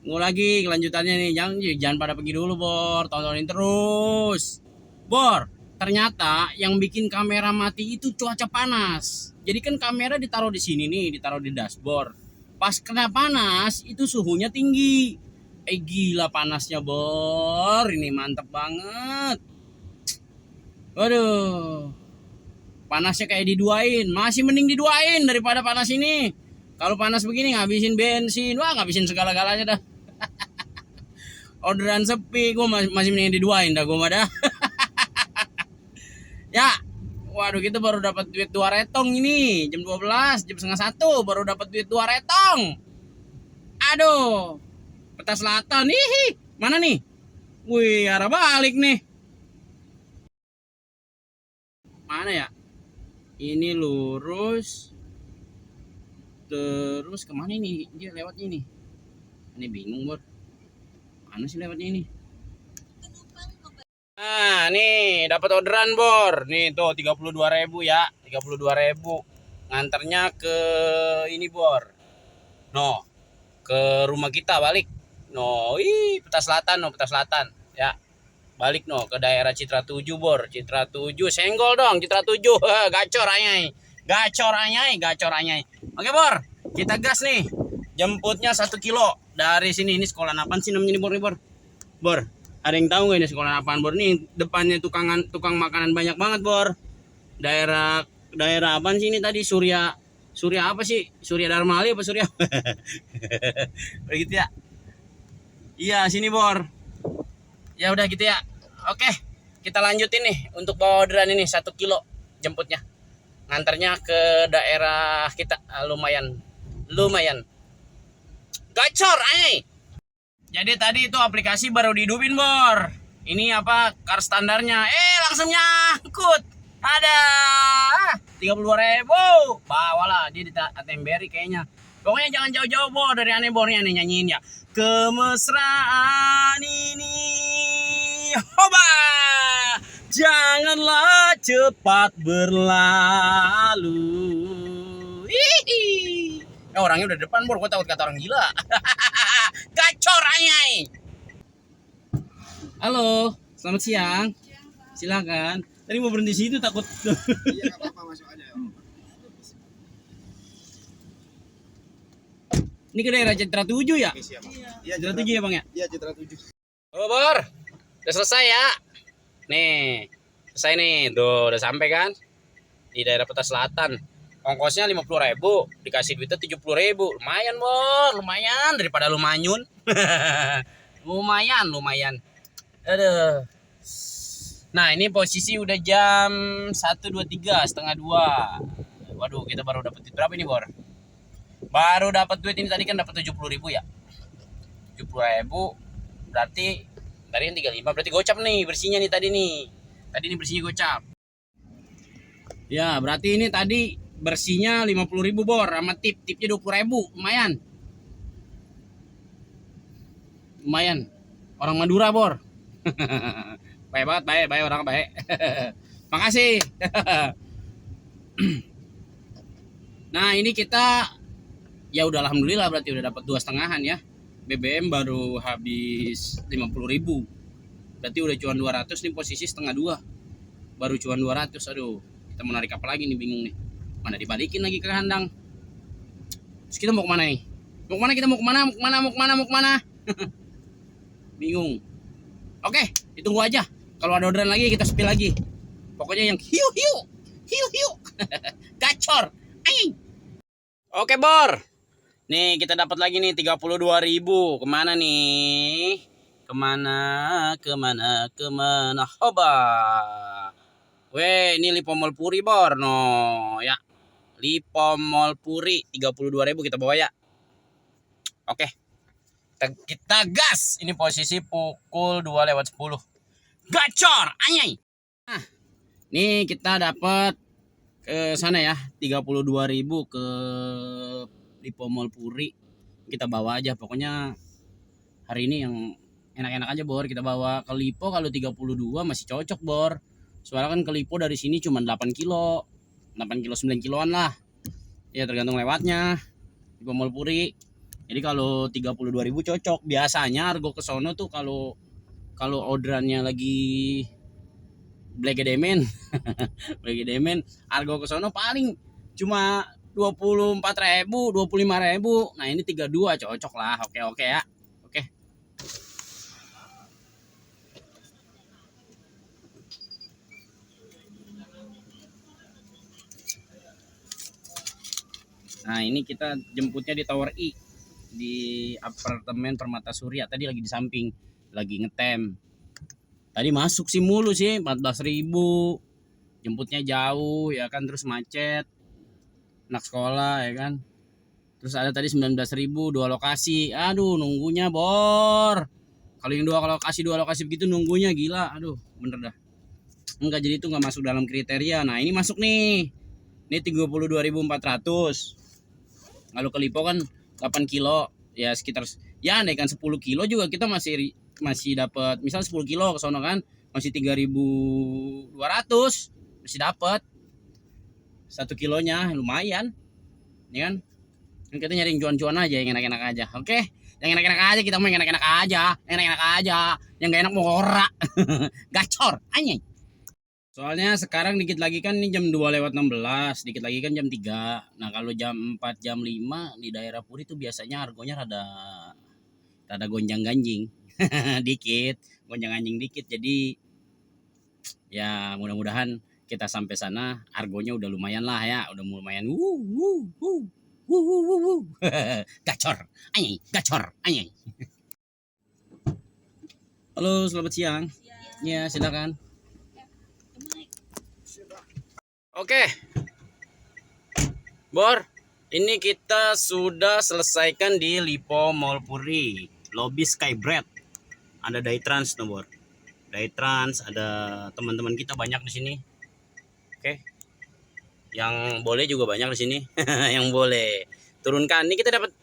Tunggu lagi kelanjutannya nih. Jangan pada pergi dulu, Bor. Tontonin terus. Bor, ternyata yang bikin kamera mati itu cuaca panas. Jadi kan kamera ditaruh di sini nih, ditaruh di dashboard. Pas kena panas, itu suhunya tinggi. Gila panasnya, Bor. Ini mantep banget. Waduh. Panasnya kayak diduain. Masih mending diduain daripada panas ini. Kalau panas begini ngabisin bensin. Wah, ngabisin segala-galanya dah. Orderan sepi, gue masih mending diduain dah gue mah dah. Ya, waduh kita baru dapat duit 2 retong ini. Jam 12, jam setengah 1 baru dapat duit 2 retong. Aduh, Peta Selatan nih. Mana nih? Wih, arah balik nih. Mana ya? Ini lurus. Terus kemana ini? Dia lewatnya ini. Ini bingung, Bor. Mana sih lewatnya ini? Nah, nih dapat orderan, Bor. Nih tuh 32.000 ya. 32.000. Nganternya ke ini, Bor. No. Ke rumah kita balik. No, Peta Selatan, no, Peta Selatan. Ya. Balik no ke daerah Citra 7, Bor. Citra 7, senggol dong Citra 7. Gacor anyai. Gacor anyai. Oke, Bor. Kita gas nih. Jemputnya 1 kilo dari sini. Ini sekolah apaan sih namanya nih, Bor? Bor, ada yang tahu nggak ini sekolah apaan, Bor? Nih depannya tukang makanan banyak banget, Bor. Daerah apaan sih ini tadi? Surya apa sih? Surya Darmali apa Surya? Begitu ya? Iya, sini, Bor. Ya udah gitu ya. Oke, kita lanjutin nih untuk bawa orderan ini 1 kilo jemputnya. Nganternya ke daerah kita. Lumayan. Gacor, ay. Jadi tadi itu aplikasi baru dihidupin, Bor. Ini apa? Car standarnya. Langsung nyangkut. Ada 32.000. Bawalah dia di ATM BRI kayaknya. Pokoknya jangan jauh-jauh, Bor, dari aneh Bornya nih nyanyiin ya. Kemesraan ini, hoba, janganlah cepat berlalu. Hihi. Orangnya udah depan, Bor, gue takut kata orang gila. Gacor anyai. Halo, selamat siang. Silakan. Tadi mau berhenti situ takut. Iya, nggak apa-apa, masuk aja ya. Ini ke daerah Citra 7 ya? Iya, Citra 7 ya, Bang ya? Iya, Citra 7. Oh, Bor. Udah selesai ya. Nih. Selesai nih. Tuh, udah sampai kan? Di daerah Peta Selatan. Ongkosnya 50.000, dikasih duitnya 70.000. Lumayan, Bor. Lumayan daripada lu manyun. lumayan. Aduh. Nah, ini posisi udah jam 1.23, setengah 2. Waduh, kita baru dapat duit berapa ini, Bor? Baru dapat duit ini tadi kan dapat 70.000 ya. 70.000 berarti tadi yang 35 berarti gocap nih bersihnya nih tadi nih. Tadi ini bersihnya gocap. Ya, berarti ini tadi bersihnya 50.000, Bor, sama tipnya 20.000. Lumayan. Orang Madura, Bor. Baik banget, baik orang baik. Makasih. Nah, ini kita ya udah alhamdulillah berarti udah dapat 2,5-an ya. BBM baru habis 50.000. Berarti udah cuan 200 nih, posisi setengah 2. Baru cuan 200. Aduh, kita mau narik apa lagi nih, bingung nih. Mana dibalikin lagi ke kandang. Terus kita mau kemana nih? Mau kemana kita? Mau kemana? Mau kemana? Mau kemana? Mau kemana? Bingung. Oke, ditunggu aja. Kalau ada orderan lagi kita spill lagi. Pokoknya yang hiu hiu, hiu hiu, gacor, anjing. Oke Bor, nih kita dapat lagi nih 32.000. Kemana nih? Kemana? Hoba. Weh, ini Lipomol Puri Bor, no ya. Lipomol Puri 32.000 kita bawa ya. Oke, kita gas. Ini posisi pukul 2:10. Gacor, anjay. Nah, nih kita dapat ke sana ya 32.000 ke Lipomol Puri. Kita bawa aja, pokoknya hari ini yang enak-enak aja Bor. Kita bawa ke Lipo. Kalau 32 masih cocok Bor, soalnya kan ke Lipo dari sini cuma 8 kilo 9 kiloan lah ya, tergantung lewatnya Lipomol Puri. Jadi kalau 32.000 cocok. Biasanya argo ke sono tuh kalau orderannya lagi Blegedemen Blegedemen, argo ke sono paling cuma 24.000, 25.000. Nah ini 32 cocok lah. Oke ya. Oke. Nah ini kita jemputnya di Tower I, di apartemen Permata Surya. Tadi lagi di samping, lagi ngetem. Tadi masuk sih mulu sih 14.000. Jemputnya jauh ya kan, terus macet, anak sekolah ya kan. Terus ada tadi 19.000 dua lokasi. Aduh nunggunya Bor. Kalau yang dua lokasi begitu nunggunya gila. Aduh bener dah. Enggak, jadi itu nggak masuk dalam kriteria. Nah ini masuk nih. Ini 32.400. Kalau ke Lipo kan 8 kilo ya, sekitar ya naikkan 10 kilo juga kita masih dapat. Misal 10 kilo ke sono kan masih 3.200 masih dapat 1 kilonya, lumayan ya kan. Kita nyari yang cuan-cuan aja, yang enak-enak aja. Oke, yang enak-enak aja, kita mau yang enak-enak aja, yang gak enak mau ora. Gacor anjing. Soalnya sekarang dikit lagi kan ini jam 2:16, dikit lagi kan jam 3. Nah kalau jam 4, jam 5 di daerah Puri tuh biasanya harganya rada gonjang-ganjing. Dikit, gonjang-ganjing dikit. Jadi ya mudah-mudahan kita sampai sana harganya udah lumayan lah ya, udah lumayan. Gacor, anjing, gacor, anjing. Halo, selamat siang. Ya, silakan. Oke, Bor, ini kita sudah selesaikan di Lipomol Puri, lobby Skybread. Ada Daytrans tuh Bor, Daytrans, ada teman-teman kita banyak di sini. Oke, yang boleh juga banyak di sini. Yang boleh turunkan. Ini kita dapat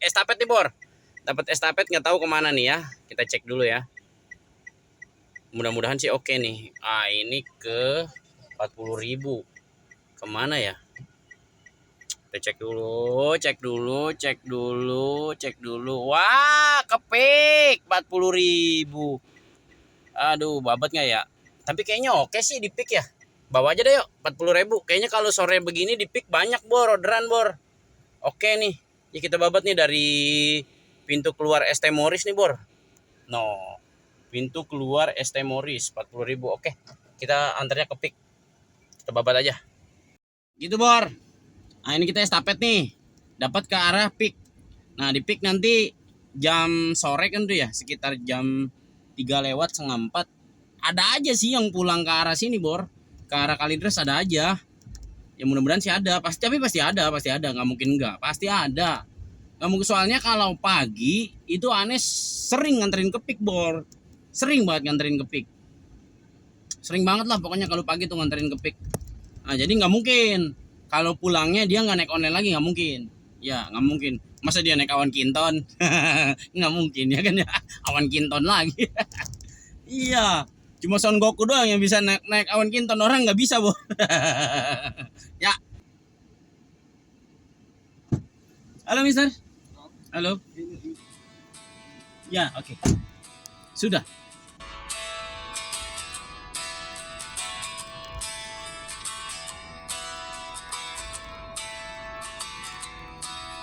estafet nih Bor, dapat estafet, nggak tahu kemana nih ya. Kita cek dulu ya. Mudah-mudahan sih oke nih. Ah ini ke 40.000. Kemana ya? Kita cek dulu. Wah, kepik 40.000. Aduh, babat nggak ya? Tapi kayaknya oke sih di pik ya. Bawa aja deh yuk, 40.000. Kayaknya kalau sore begini di pik banyak Bor, orderan Bor. Oke nih. Ya kita babat nih dari pintu keluar ST Morris nih Bor. No. Pintu keluar ST Morris 40.000. Oke. Kita antarnya ke pik. Kita babat aja. Gitu Bor. Nah ini kita estafet nih, dapat ke arah pik. Nah di pik nanti jam sore kan tuh ya, sekitar jam 3:45 ada aja sih yang pulang ke arah sini Bor, ke arah Kalidres ada aja. Ya mudah-mudahan sih ada, tapi pasti ada, nggak mungkin enggak, pasti ada. Nggak mungkin, soalnya kalau pagi itu aneh sering nganterin ke pik Bor, sering banget nganterin ke pik. Sering banget lah pokoknya kalau pagi tuh nganterin ke pik. Nah jadi nggak mungkin kalau pulangnya dia nggak naik online lagi, nggak mungkin. Ya nggak mungkin. Masa dia naik awan kinton? Nggak mungkin ya kan ya. Awan kinton lagi. Iya. Cuma Son Goku doang yang bisa naik awan kinton, orang nggak bisa Bor. Ya. Halo Mister. Halo. Ya oke. Sudah.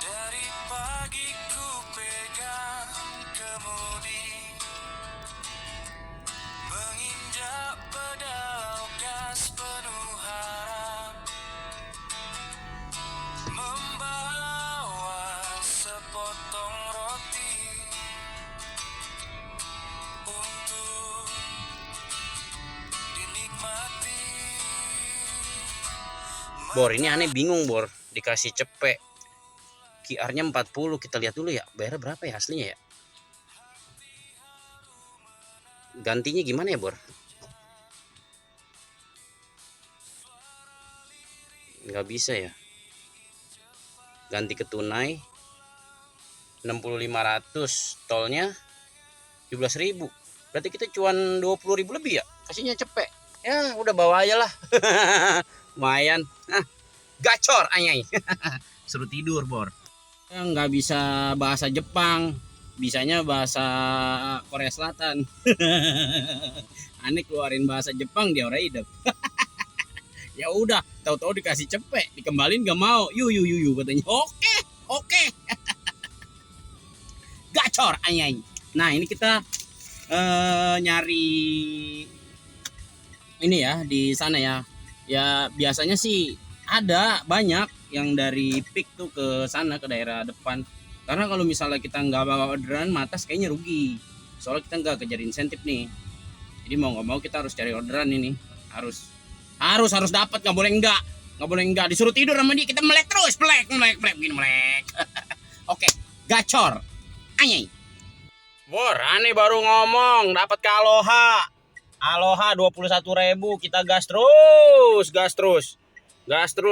Dari pagi Bor, ini aneh bingung, Bor. Dikasih cepek. QR-nya 40. Kita lihat dulu ya. Bayarnya berapa ya aslinya ya? Gantinya gimana ya, Bor? Nggak bisa ya. Ganti ke tunai 6.500, tolnya 17.000. Berarti kita cuan 20.000 lebih ya. Kasihnya cepek. Ya, udah bawa aja lah. Lumayan. Nah, gacor anyai. Suruh tidur, Bor. Nggak bisa bahasa Jepang, bisanya bahasa Korea Selatan. Aneh keluarin bahasa Jepang dia orang hidup. Ya udah, tahu-tahu dikasih cepek, dikembalin gak mau. Yu katanya. Oke. Gacor anyai. Nah, ini kita nyari ini ya di sana ya. Ya biasanya sih ada banyak yang dari Peak tuh ke sana ke daerah depan. Karena kalau misalnya kita nggak bawa orderan matas kayaknya rugi. Soalnya kita nggak kejar insentif nih. Jadi mau nggak mau kita harus cari orderan ini. Harus dapat, nggak boleh enggak disuruh tidur sama dia, kita melek terus, melek begini melek. Oke, gacor anyai. Bor, aneh baru ngomong dapat ke Aloha 21.000, kita gas terus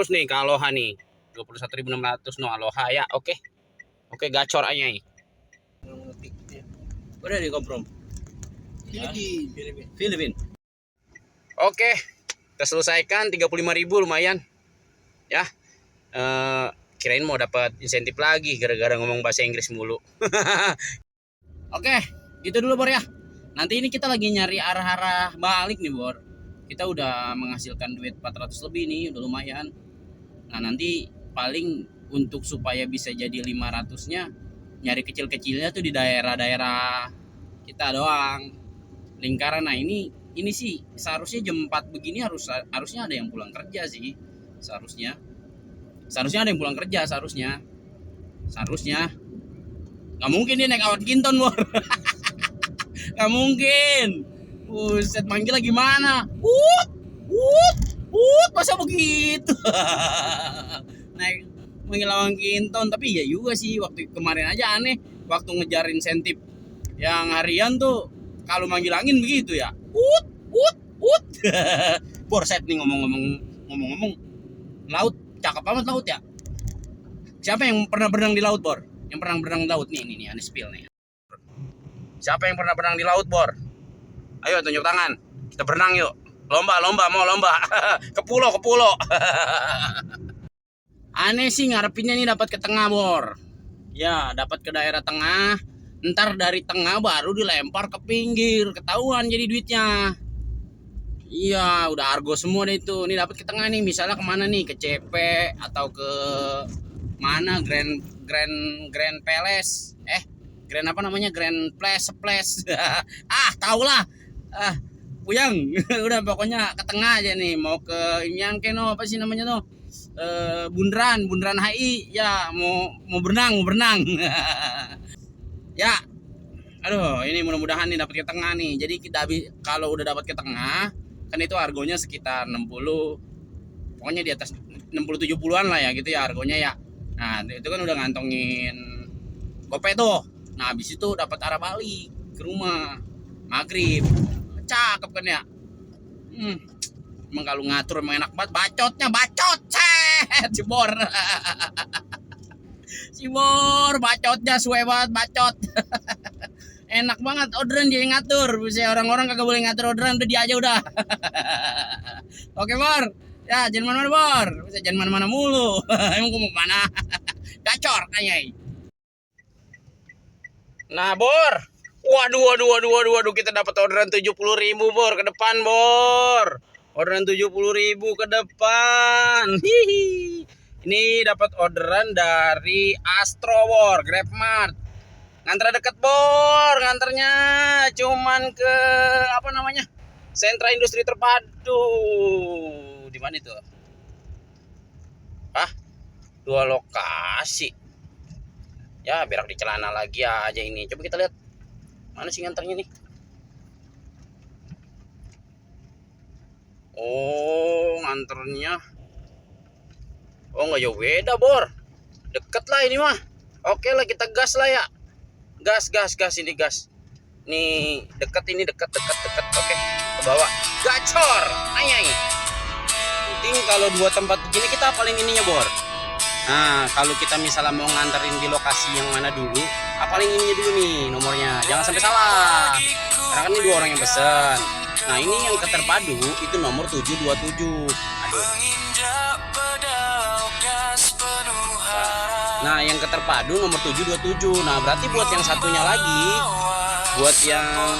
nih ke Aloha nih 21.600 no Aloha ya. Oke gacor anyai. Udah di komprom Filipin. Oke, kita selesaikan 35.000 lumayan ya. Kirain mau dapat insentif lagi gara-gara ngomong bahasa Inggris mulu. Oke, gitu dulu Bor ya. Nanti ini kita lagi nyari arah-arah balik nih, Bor. Kita udah menghasilkan duit 400 lebih nih, udah lumayan. Nah, nanti paling untuk supaya bisa jadi 500-nya nyari kecil-kecilnya tuh di daerah-daerah kita doang. Lingkaran. Nah, ini sih seharusnya jam 4 begini harusnya ada yang pulang kerja sih. Seharusnya ada yang pulang kerja seharusnya. Nggak mungkin dia naik awat Kinton, Bor. Nggak mungkin. Buset, manggilnya gimana? Masa begitu? Naik manggil awat Kinton. Tapi ya juga sih, waktu kemarin aja aneh. Waktu ngejar insentif yang harian tuh, kalau manggil angin begitu ya. Bor, set nih ngomong-ngomong. Laut, cakep amat laut ya. Siapa yang pernah berenang di laut, Bor? Yang pernah berenang di laut nih aneh spill nih. Siapa yang pernah berenang di laut, Bor? Ayo tunjuk tangan. Kita berenang yuk. Lomba. Ke pulau. Aneh sih ngarepinnya nih dapat ke tengah, Bor. Ya, dapat ke daerah tengah. Ntar dari tengah baru dilempar ke pinggir. Ketahuan jadi duitnya. Iya, udah argo semua deh itu. Ini dapat ke tengah nih. Misalnya kemana nih? Ke CP atau ke mana? Grand Palace. Grand apa namanya? Grand Place. Tau lah. Puyang. Udah pokoknya ke tengah aja nih. Mau ke Imyan Keno apa sih namanya tuh? Bundaran HI. Ya, mau berenang. Ya. Aduh, ini mudah-mudahan nih dapat ke tengah nih. Jadi kita kalau udah dapat ke tengah, kan itu harganya sekitar 60. Pokoknya di atas 60-70-an lah ya gitu ya harganya ya. Nah, itu kan udah ngantongin gopay tuh. Nah, habis itu dapat arah balik ke rumah maghrib. Cakep kan ya. Emang kalau ngatur emang enak banget. Bacot si Bor. Si Bor bacotnya suwe banget bacot. Enak banget orderan dia yang ngatur. Bisa orang-orang kagak boleh ngatur orderan, udah dia aja udah. Oke, Bor. Ya, jangan mana-mana, Bor. Bisa jangan mana-mana mulu. Emang gua mau mana? Gacor anyai. Nah, Bor. Waduh, kita dapat orderan 70.000, Bor, ke depan, Bor. Orderan 70.000 ke depan. Hihi. Ini dapat orderan dari Astro, Bor, GrabMart. Nganter deket, Bor. Nganternya cuman ke apa namanya? Sentra Industri Terpadu. Di mana itu? 2 lokasi. Ya, berak di celana lagi aja ini. Coba kita lihat. Mana sih nganternya nih? Oh, nganternya Oh nggak jauh beda Bor, deket lah ini mah. Oke lah kita gas lah ya, gas ini gas. Nih deket ini deket. Oke ke bawah, gacor, ayai. Penting kalau dua tempat begini kita apalin ininya Bor. Nah kalau kita misalnya mau nganterin di lokasi yang mana dulu, apalin ininya dulu nih nomornya, jangan sampai salah. Karena kan ini 2 orang yang pesen. Nah ini yang keterpadu itu nomor 727. Aduh. Nah yang keterpadu nomor 727. Nah berarti buat yang satunya lagi, buat yang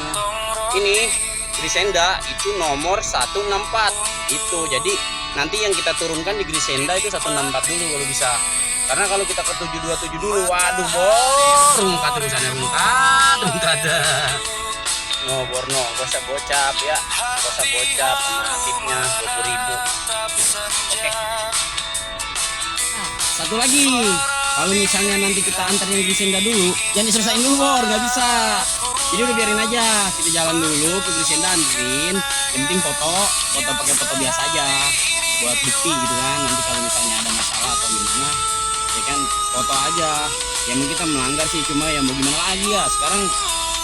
ini Grisenda itu nomor 164 itu. Jadi nanti yang kita turunkan di Grisenda itu 164 dulu kalau bisa. Karena kalau kita ke 727 dulu, waduh Bor, rungkat tulisannya rungkat. No Borno, gak usah gocap ya, gak usah gocap sama tipnya 20.000. Oke. Satu lagi, kalau misalnya nanti kita antarnya di Grisenda dulu, jangan diselesain dulu Bor, nggak bisa. Jadi udah biarin aja, kita jalan dulu ke Grisenda anterin. Yang penting foto pakai foto biasa aja, buat bukti gitu kan. Nanti kalau misalnya ada masalah atau gimana, ya kan foto aja. Ya mungkin kita melanggar sih, cuma ya mau gimana lagi ya. Sekarang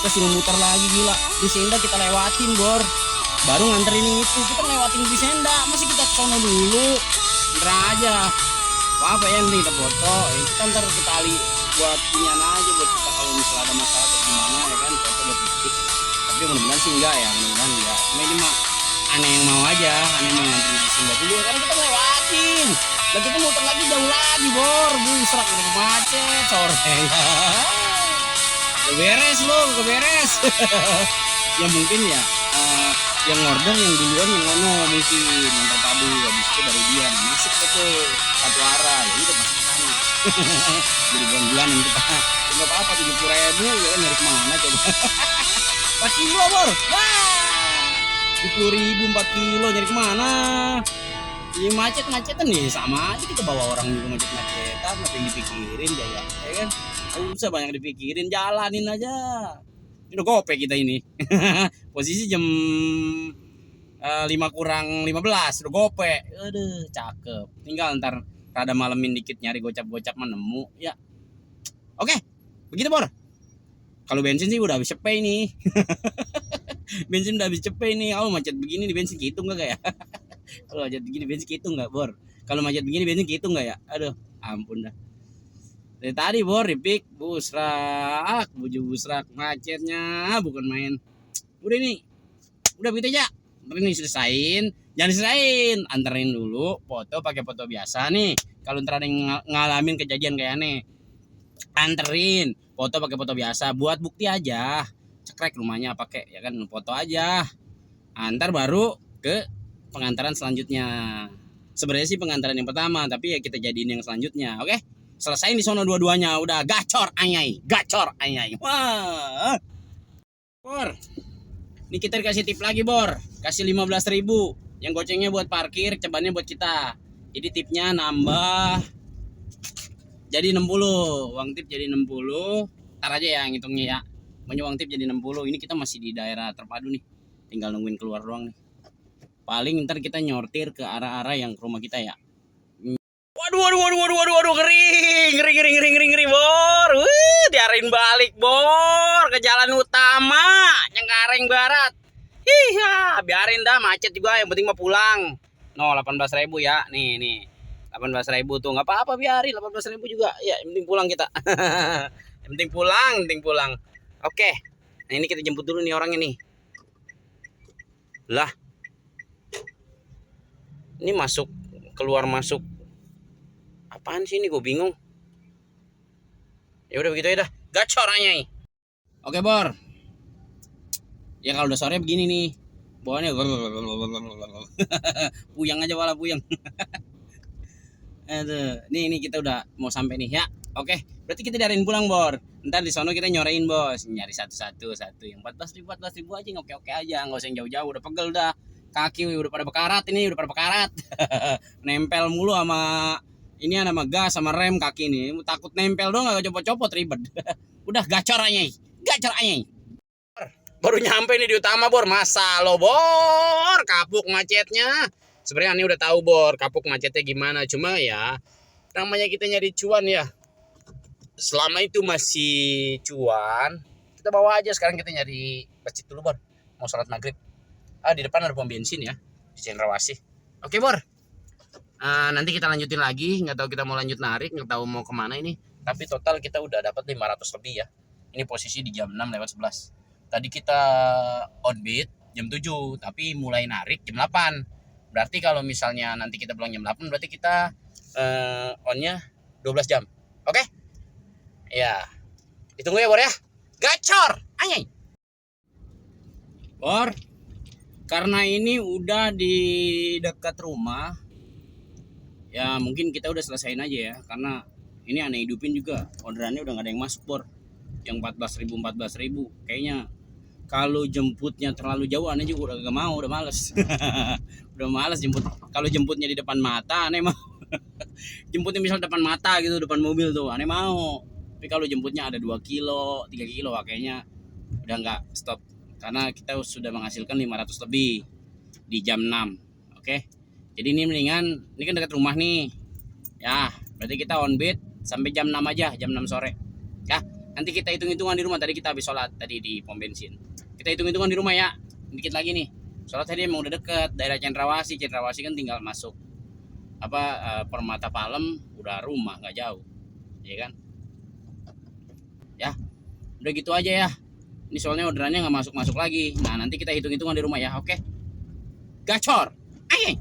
kita suruh muter lagi, gila. Grisenda kita lewatin Bor, baru nganterin itu. Kita lewatin Grisenda, masih kita kesana dulu. Ngerang aja. Apa ya, nanti kita foto, ya kita ntar kita ali buat punya aja buat kita kalau misalnya ada masalah atau gimana ya kan, foto buat bukti. Tapi mudah-mudahan sih enggak ya, mudah-mudahan enggak. Cuma ini mah aneh yang mau aja, aneh mau nganterin Grisenda dulu karena kita lewatin. Dan kita muter lagi jauh lagi Bor, serak udah macet sore ya. Beres lo, beres. Ya mungkin ya yang order yang duluan yang ngono mungkin yang terpadu, habis itu baru dia masuk ke satu arah, ya udah masuk ke sana. Jadi bulan-bulan kita nggak apa-apa 70.000 ya kan, nyari kemana coba. 4 kilo Bor, wah 70.000 4 kilo nyari kemana? Ini macet-macetan nih, sama aja kita bawa orang juga macet-macetan, apa yang dipikirin ya kan? Nggak usah banyak dipikirin, jalanin aja. Udah gope kita ini. Posisi jam 5:15 udah gope. Aduh cakep. Tinggal ntar rada malemin dikit nyari gocap-gocap menemu ya. Oke begitu Bor. Kalau bensin sih udah habis cepet nih. Bensin udah habis cepet nih. Oh macet begini di bensin hitung gak ya? Kalau macet begini bensin hitung gak Bor? Kalau macet begini bensin hitung gak ya? Aduh ampun dah. Dari tadi Bor dipik busrak, busrak macetnya bukan main. Udah nih, udah begitu aja. Ntar ini selesain, jangan diselesain, anterin dulu foto pakai foto biasa nih. Kalau ntar ada yang ngalamin kejadian kayak aneh, anterin foto pakai foto biasa, buat bukti aja. Cekrek rumahnya pakai ya kan, foto aja. Antar baru ke pengantaran selanjutnya. Sebenarnya sih pengantaran yang pertama, tapi ya kita jadiin yang selanjutnya, oke? Selesain di sono dua-duanya, udah gacor ayai. Wah. Bor. Ini kita dikasih tip lagi Bor. Kasih 15.000. Yang gocengnya buat parkir, cebannya buat kita. Jadi tipnya nambah jadi 60. Uang tip jadi 60. Ntar aja ya ngitungnya ya. Pokoknya uang tip jadi 60. Ini kita masih di daerah terpadu nih. Tinggal nungguin keluar doang nih. Paling ntar kita nyortir ke arah-arah yang ke rumah kita ya. Waduh, ngeri Bor. Diarahin balik Bor ke jalan utama Cengkareng Barat. Iya, biarin dah macet juga, yang penting mah pulang. No, 18.000 ya. Nih. 18.000 tuh nggak apa-apa, biarin 18.000 juga. Ya, yang penting pulang kita. Yang penting pulang. Oke. Nah, ini kita jemput dulu nih orangnya nih. Lah. Ini masuk keluar masuk. Apaan sih ini, gue bingung. Ya udah begitu ya dah. Gacor anyai. Oke Bor. Ya kalau udah sore begini nih. Bawaannya puyang aja wala puyang. Aduh, nih kita udah mau sampai nih ya. Oke, berarti kita diarahin pulang Bor. Ntar di sono kita nyorain bos, nyari satu yang 14.000 aja, oke aja, nggak usah yang jauh-jauh, udah pegel dah. Kaki udah pada bekarat ini, nempel mulu sama ini, sama gas sama rem kaki nih. Takut nempel doang, gak copot-copot ribet. Udah gacor anyai. Baru nyampe nih di utama Bor. Masa lo Bor kapuk macetnya. Sebenarnya Ani udah tahu Bor kapuk macetnya gimana, cuma ya namanya kita nyari cuan ya. Selama itu masih cuan, kita bawa aja. Sekarang kita nyari masjid dulu, Bor. Mau sholat maghrib. Di depan ada pom bensin ya, di Cendrawasih. Oke, Bor. Nanti kita lanjutin lagi. Nggak tahu kita mau lanjut narik, nggak tahu mau kemana ini. Tapi total kita udah dapat 500 lebih ya. Ini posisi di jam 6:11. Tadi kita on beat jam 7, tapi mulai narik jam 8. Berarti kalau misalnya nanti kita pulang jam 8, berarti kita onnya 12 jam. Oke? Ya. Ditunggu ya, Bor ya. Gacor. Anjay. Bor, karena ini udah di dekat rumah, ya mungkin kita udah selesain aja ya, karena ini aneh hidupin juga. Orderannya udah gak ada yang masuk, Bor. Yang 14.000 kayaknya kalau jemputnya terlalu jauh aneh juga udah gak mau, udah males. Udah males jemput. Kalau jemputnya di depan mata aneh mau. Jemputnya misal depan mata gitu, depan mobil tuh aneh mau. Tapi kalau jemputnya ada 2 kilo 3 kilo kayaknya udah nggak stop, karena kita sudah menghasilkan 500 lebih di jam 6. Oke, jadi ini mendingan, ini kan dekat rumah nih ya, berarti kita on beat sampai jam 6 aja, jam 6 sore ya. Nanti kita hitung-hitungan di rumah. Tadi kita habis sholat tadi di pom bensin, kita hitung-hitungan di rumah ya. Dikit lagi nih, sholat tadi emang udah deket, daerah Cendrawasih kan tinggal masuk Permata Palem, udah rumah nggak jauh ya kan ya. Udah gitu aja ya, ini soalnya orderannya nggak masuk lagi. Nah nanti kita hitung-hitungan di rumah ya. Oke, gacor. Ayo.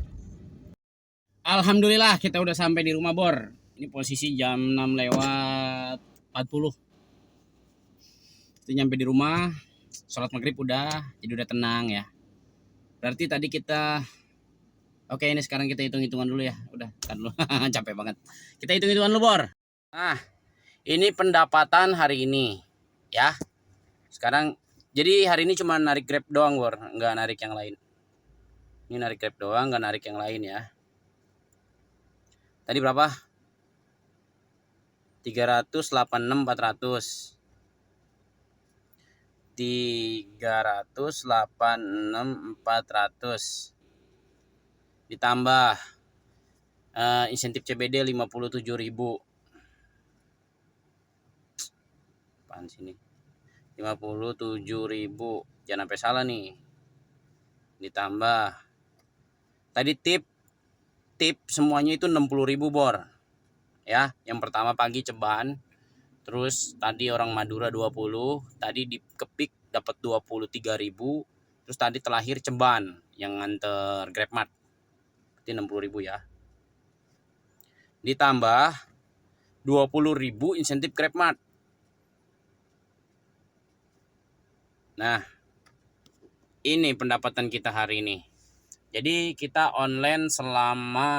Alhamdulillah kita udah sampai di rumah, Bor. Ini posisi jam 6:40. Kita nyampe di rumah, sholat maghrib udah, jadi udah tenang ya. Berarti tadi kita, oke, ini sekarang kita hitung-hitungan dulu ya. Udah, kan dulu. Capek banget. Kita hitung-hitungan dulu, Bor. Nah, ini pendapatan hari ini ya. Sekarang jadi hari ini cuma narik Grab doang, Bor, nggak narik yang lain. Ini narik Grab doang, nggak narik yang lain ya. Tadi berapa? 386.400. 386.400 ditambah insentif CBD 57.000. Apaan sini? 57.000. Jangan sampai salah nih. Ditambah tadi tip semuanya itu 60.000, Bor. Ya, yang pertama pagi ceban, terus tadi orang Madura 20, tadi di Kepik dapat 23.000, terus tadi terakhir ceban yang nganter GrabMart. Berarti 60.000 ya. Ditambah 20.000 insentif GrabMart. Nah, ini pendapatan kita hari ini. Jadi kita online selama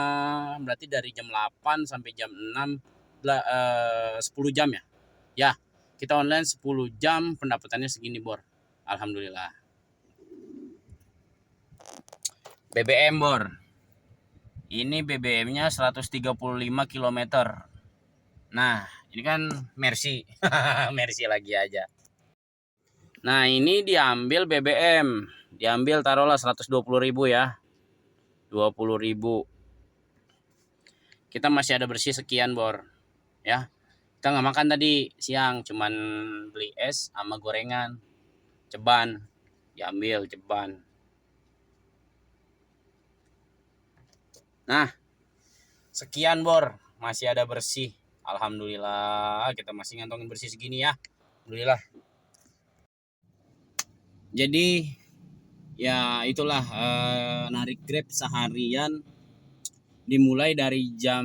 berarti dari jam 8 sampai jam 6 10 jam ya. Ya, kita online 10 jam, pendapatannya segini, Bor. Alhamdulillah. BBM, Bor. Ini BBM-nya 135 km. Nah, ini kan Mercy. Mercy lagi aja. Nah, ini diambil BBM. Diambil taruhlah 120.000 ya. 20.000. Kita masih ada bersih sekian, Bor. Ya. Kita nggak makan tadi siang, cuman beli es sama gorengan. Ceban. Diambil ceban. Nah, sekian, Bor. Masih ada bersih. Alhamdulillah, kita masih ngantongin bersih segini ya. Alhamdulillah. Jadi ya itulah narik Grab seharian dimulai dari jam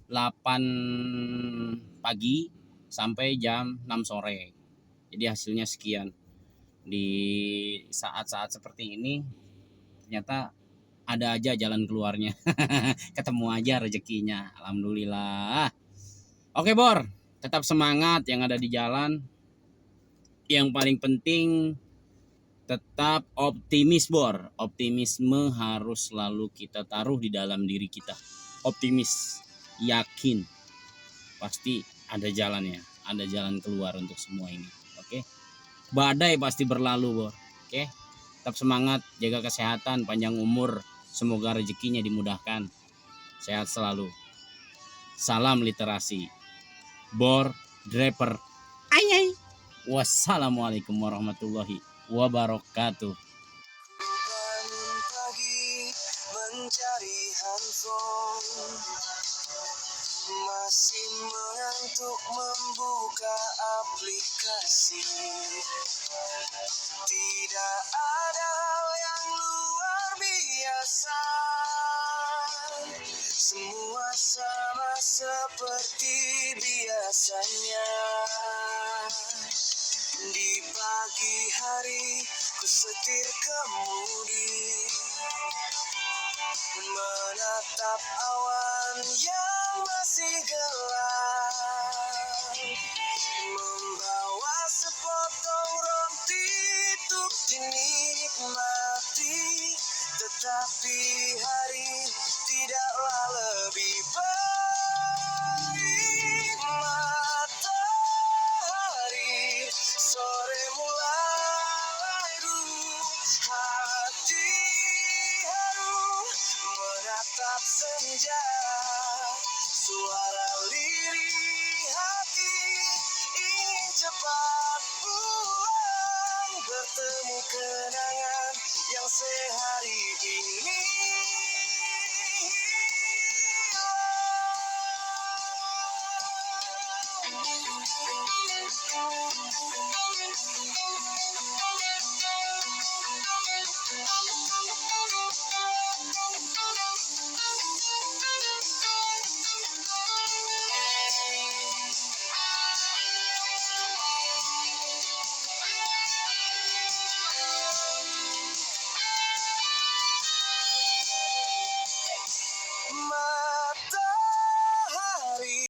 8 pagi sampai jam 6 sore. Jadi hasilnya sekian. Di saat-saat seperti ini ternyata ada aja jalan keluarnya. Ketemu aja rezekinya. Alhamdulillah. Oke, Bor, tetap semangat yang ada di jalan. Yang paling penting tetap optimis, Bor. Optimisme harus selalu kita taruh di dalam diri kita. Optimis, yakin, pasti ada jalannya, ada jalan keluar untuk semua ini. Oke, badai pasti berlalu, Bor. Oke, tetap semangat, jaga kesehatan, panjang umur, semoga rezekinya dimudahkan, sehat selalu. Salam literasi. Bor Draper. Ayai. Wassalamualaikum warahmatullahi wabarakatuh. Bangun pagi mencari handphone, masih mengantuk membuka aplikasi. Tidak ada hal yang luar biasa, semua sama seperti biasanya. Di pagi hari ku setir kemudi, menatap awan yang masih gelap, membawa sepotong roti untuk dinikmati. Tetapi hari tidaklah lebih baik. Matahari sore mulai redup, hati haru menatap senja. Suara lirih hati ingin cepat pulang, bertemu kenangan yang sehari ini hilang.